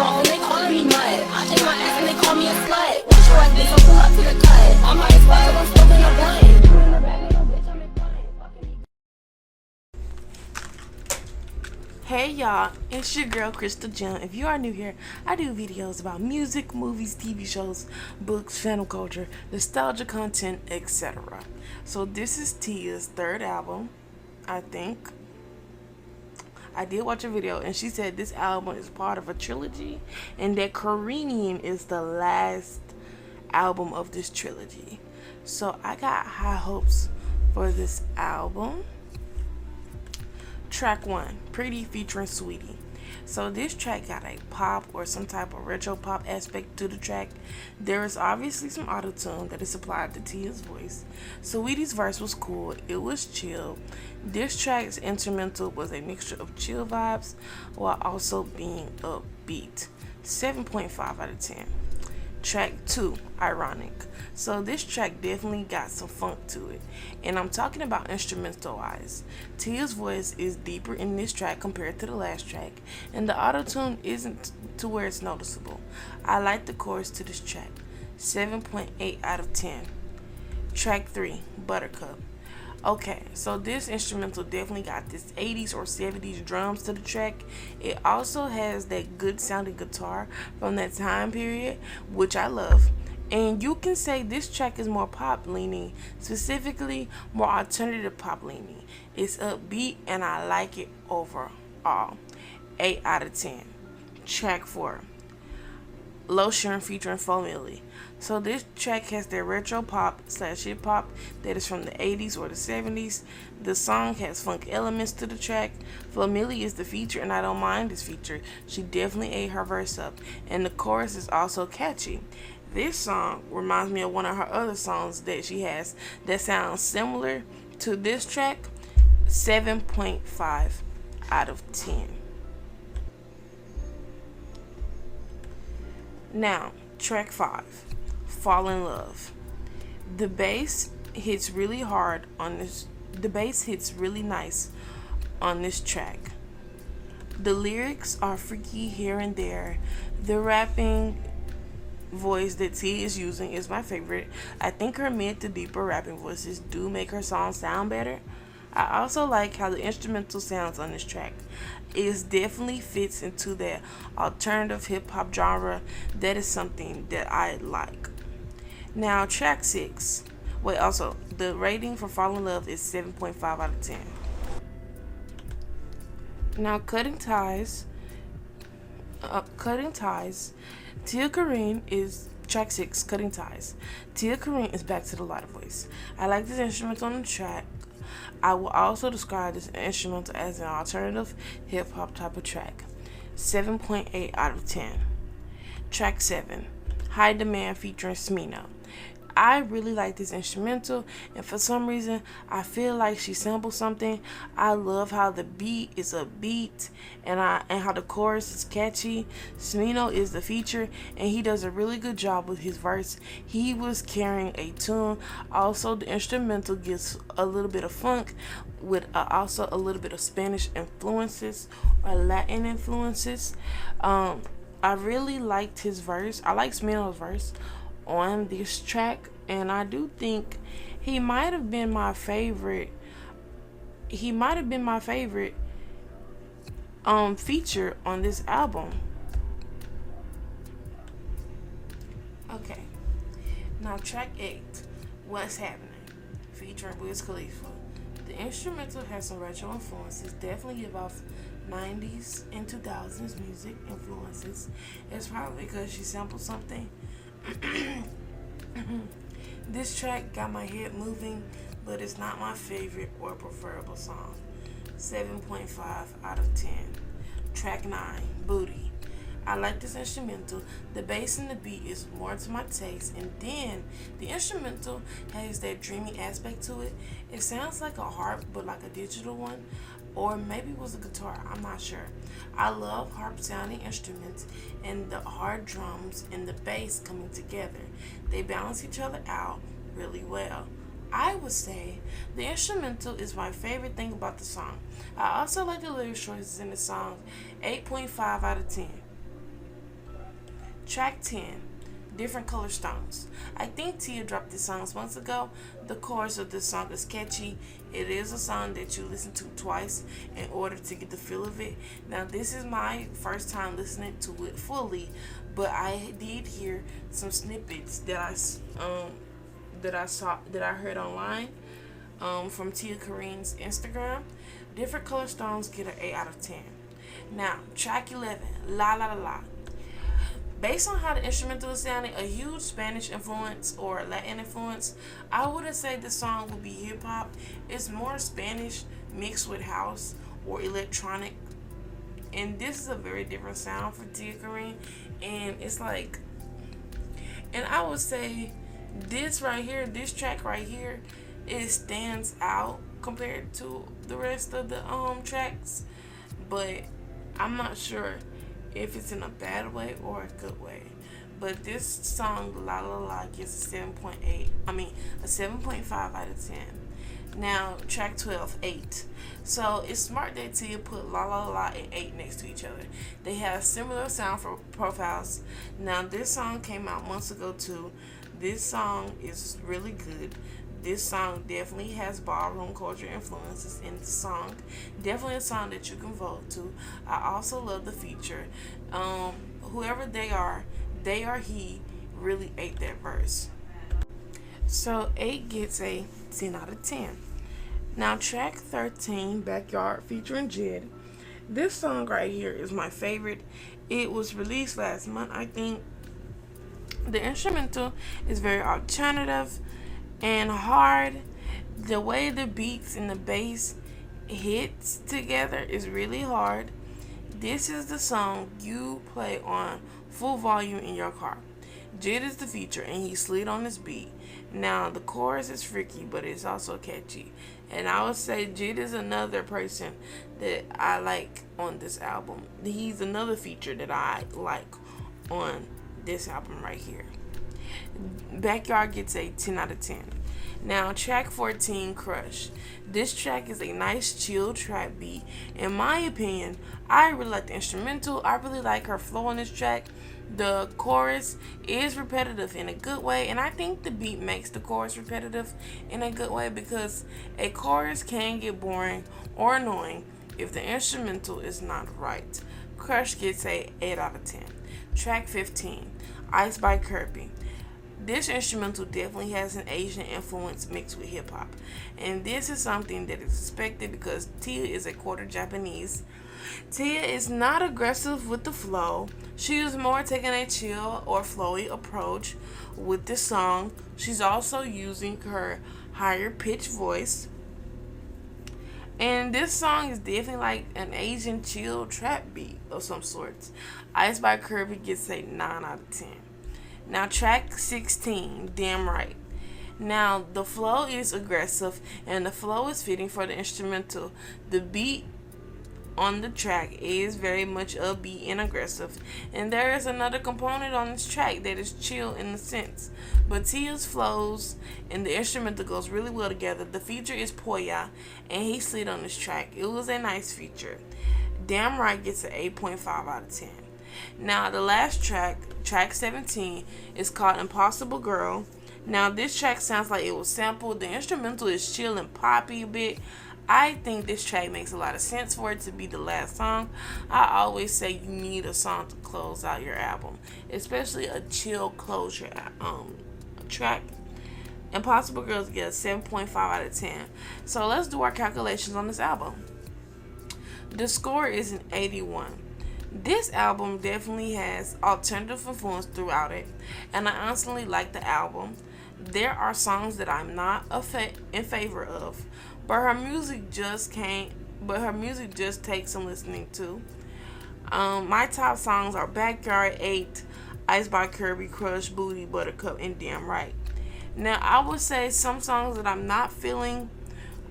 off and they calling me mud. I shake my ass and they call me a slut. What you like, bitch? I'm pull up to the cut. I'm high as fuck 'cause I'm smoking a blunt. You in the bag, ain't no bitch, I'm in front. Hey y'all, it's your girl Crystal Jim. If you are new here, I do videos about music, movies, TV shows, books, fandom culture, nostalgia content, etc. So this is Tia's third album, I think. I did watch a video and she said this album is part of a trilogy and that Corinian is the last album of this trilogy. So I got high hopes for this album. Track 1, Pretty featuring Sweetie. So this track got a pop or some type of retro pop aspect to the track. There is obviously some auto-tune that is applied to Tia's voice. Sweetie's verse was cool, it was chill. This track's instrumental was a mixture of chill vibes while also being upbeat. 7.5 out of 10. Track 2, Ironic. So this track definitely got some funk to it, and I'm talking about instrumental wise. Tia's voice is deeper in this track compared to the last track, and the auto-tune isn't to where it's noticeable. I like the chorus to this track. 7.8 out of 10. Track 3, Buttercup. Okay, so this instrumental definitely got this 80s or 70s drums to the track. It also has that good sounding guitar from that time period, which I love. And you can say this track is more pop leaning, specifically more alternative pop leaning. It's upbeat and I like it overall. 8 out of 10. Track 4, Lotion featuring Family. So this track has that retro pop / hip hop that is from the 80s or the 70s. The song has funk elements to the track. Family is the feature and I don't mind this feature. She definitely ate her verse up and the chorus is also catchy. This song reminds me of one of her other songs that she has that sounds similar to this track. 7.5 out of 10. Now, track 5, Fall in Love. The bass hits really hard on this. The bass hits really nice on this track. The lyrics are freaky here and there. The rapping voice that Tia is using is my favorite. I think her mid to deeper rapping voices do make her song sound better. I also like how the instrumental sounds on this track. It definitely fits into that alternative hip hop genre. That is something that I like. Now track 6. Also the rating for Fall in Love is 7.5 out of 10. Now Cutting Ties. Tia Corine is track 6, Cutting Ties. Tia Corine is back to the lighter voice. I like this instrumental on the track. I will also describe this instrumental as an alternative hip hop type of track. 7.8 out of 10. Track 7, High Demand featuring Smino. I really like this instrumental, and for some reason I feel like she sampled something. I love how the beat is a beat and how the chorus is catchy. Smino is the feature and he does a really good job with his verse. He was carrying a tune. Also the instrumental gives a little bit of funk with also a little bit of Spanish influences or Latin influences. I really liked his verse. I like Smino's verse on this track, and I do think he might have been my favorite. Feature on this album. Okay, now track 8, What's Happening featuring Wiz Khalifa. The instrumental has some retro influences, definitely about 90s and 2000s music influences. It's probably because she sampled something. This track got my head moving, but it's not my favorite or preferable song. 7.5 out of 10. Track 9, Booty. I like this instrumental. The bass and the beat is more to my taste, and then the instrumental has that dreamy aspect to it. It sounds like a harp, but like a digital one, or maybe it was a guitar, I'm not sure. I love harp sounding instruments and the hard drums and the bass coming together. They balance each other out really well. I would say the instrumental is my favorite thing about the song. I also like the lyric choices in the song. 8.5 out of 10. Track 10, Different Color Stones. I think Tia dropped this song months ago. The chorus of this song is catchy. It is a song that you listen to twice in order to get the feel of it. Now, this is my first time listening to it fully, but I did hear some snippets that I heard online from Tia Corinian's Instagram. Different Color Stones get an 8 out of 10. Now, track 11, La La La La. Based on how the instrumental is sounding, a huge Spanish influence or Latin influence, I wouldn't say this song would be hip hop. It's more Spanish mixed with house or electronic. And this is a very different sound for Tia Corinian. And it's like, and I would say this right here, this track right here, it stands out compared to the rest of the tracks. But I'm not sure if it's in a bad way or a good way. But this song, La La La, gets a 7.8. A 7.5 out of 10. Now, track 12, 8. So, it's smart that Tia put La La La and 8 next to each other. They have similar sound profiles. Now, this song came out months ago, too. This song is really good. This song definitely has ballroom culture influences in the song. Definitely a song that you can vote to. I also love the feature. Whoever they are, he really ate that verse. So 8 gets a 10 out of 10. Now track 13, Backyard featuring Jid. This song right here is my favorite. It was released last month, I think. The instrumental is very alternative and hard. The way the beats and the bass hits together is really hard. This is the song you play on full volume in your car. Jid is the feature and he slid on this beat. Now the chorus is freaky, but it's also catchy. And I would say Jid is another person that I like on this album. He's another feature that I like on this album right here. Backyard gets a 10 out of 10. Now, track 14, Crush. This track is a nice, chill trap beat. In my opinion, I really like the instrumental. I really like her flow on this track. The chorus is repetitive in a good way, and I think the beat makes the chorus repetitive in a good way because a chorus can get boring or annoying if the instrumental is not right. Crush gets a 8 out of 10. Track 15, Ice by Kirby. This instrumental definitely has an Asian influence mixed with hip hop. And this is something that is expected because Tia is a quarter Japanese. Tia is not aggressive with the flow. She is more taking a chill or flowy approach with the song. She's also using her higher pitched voice. And this song is definitely like an Asian chill trap beat of some sorts. Ice by Kirby gets a 9 out of 10. Now track 16, Damn Right. Now the flow is aggressive and the flow is fitting for the instrumental. The beat on the track is very much upbeat and aggressive. And there is another component on this track that is chill in a sense. But Tia's flows and the instrumental goes really well together. The feature is Poya and he slid on this track. It was a nice feature. Damn Right gets an 8.5 out of 10. Now the last track, track 17, is called Impossible Girl. Now this track sounds like it was sampled. The instrumental is chill and poppy a bit. I think this track makes a lot of sense for it to be the last song. I always say you need a song to close out your album, especially a chill closure track. Impossible Girls get a 7.5 out of 10. So let's do our calculations on this album. The score is an 81. This album definitely has alternative influence throughout it, and I honestly like the album. There are songs that I'm not in favor of, but her music just takes some listening to. My top songs are Backyard, 8, Ice by Kirby, Crush, Booty, Buttercup, and Damn Right. Now, I would say some songs that I'm not feeling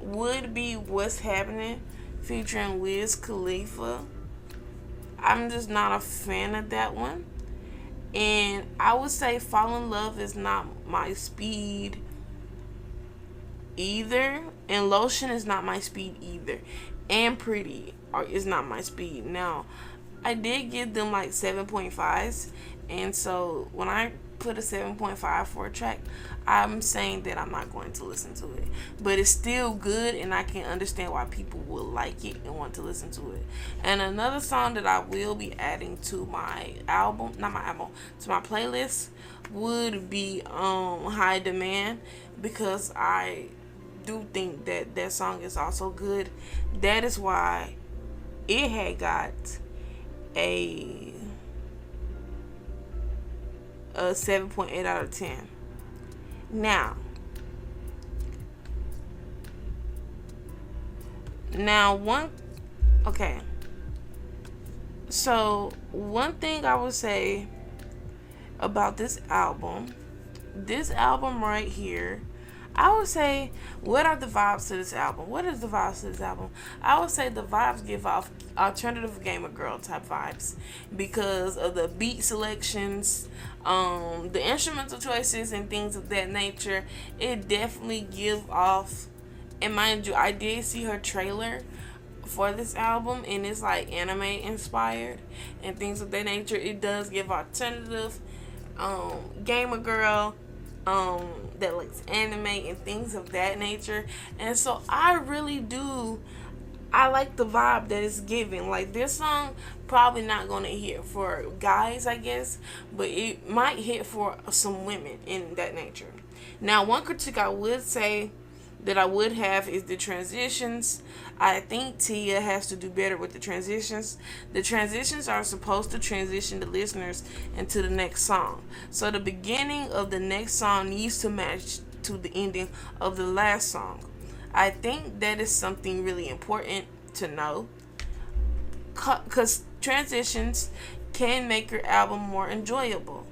would be What's Happening, featuring Wiz Khalifa. I'm just not a fan of that one. And I would say Fall in Love is not my speed either. And Lotion is not my speed either. And Pretty is not my speed. Now, I did give them like 7.5s, and so when I put a 7.5 for a track, I'm saying that I'm not going to listen to it, but it's still good, and I can understand why people will like it and want to listen to it. And another song that I will be adding to my album, not my album, to my playlist, would be High Demand, because I do think that that song is also good. That is why it had got a 7.8 out of 10. Now one, okay, so one thing I would say about this album right here, I would say, what are the vibes to this album? What is the vibes to this album? I would say the vibes give off alternative gamer girl type vibes because of the beat selections, the instrumental choices, and things of that nature. It definitely gives off, and mind you, I did see her trailer for this album, and it's like anime inspired and things of that nature. It does give alternative gamer girl that likes anime and things of that nature. And so I really do, I like the vibe that it's giving. Like, this song probably not gonna hit for guys, I guess, but it might hit for some women in that nature. Now, one critique I would say that I would have is the transitions. I think Tia has to do better with the transitions. The transitions are supposed to transition the listeners into the next song. So the beginning of the next song needs to match to the ending of the last song. I think that is something really important to know, because transitions can make your album more enjoyable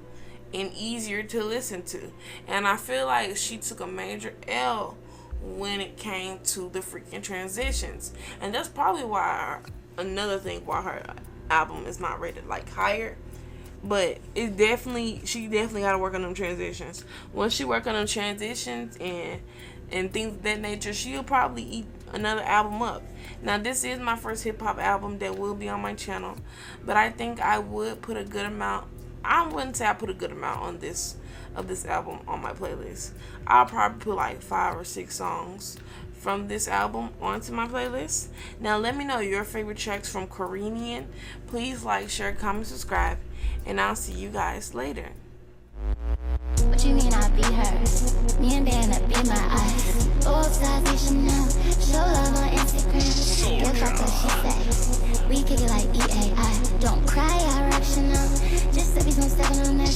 and easier to listen to. And I feel like she took a major L when it came to the freaking transitions, and that's probably why, another thing why her album is not rated like higher. But she definitely got to work on them transitions. Once she work on them transitions and things of that nature, she'll probably eat another album up. Now, this is my first hip-hop album that will be on my channel, but I think I would put a good amount, I wouldn't say I put a good amount on this album on my playlist. I'll probably put like 5 or 6 songs from this album onto my playlist. Now, let me know your favorite tracks from Corinian. Please like, share, comment, subscribe, and I'll see you guys later. What you mean I beat her? Me and Dana beat my eyes. Old size Chanel. Show love on Instagram. Give up what she say. We kick it like EAI. Don't cry, I rational. Just so he's no stepping on that.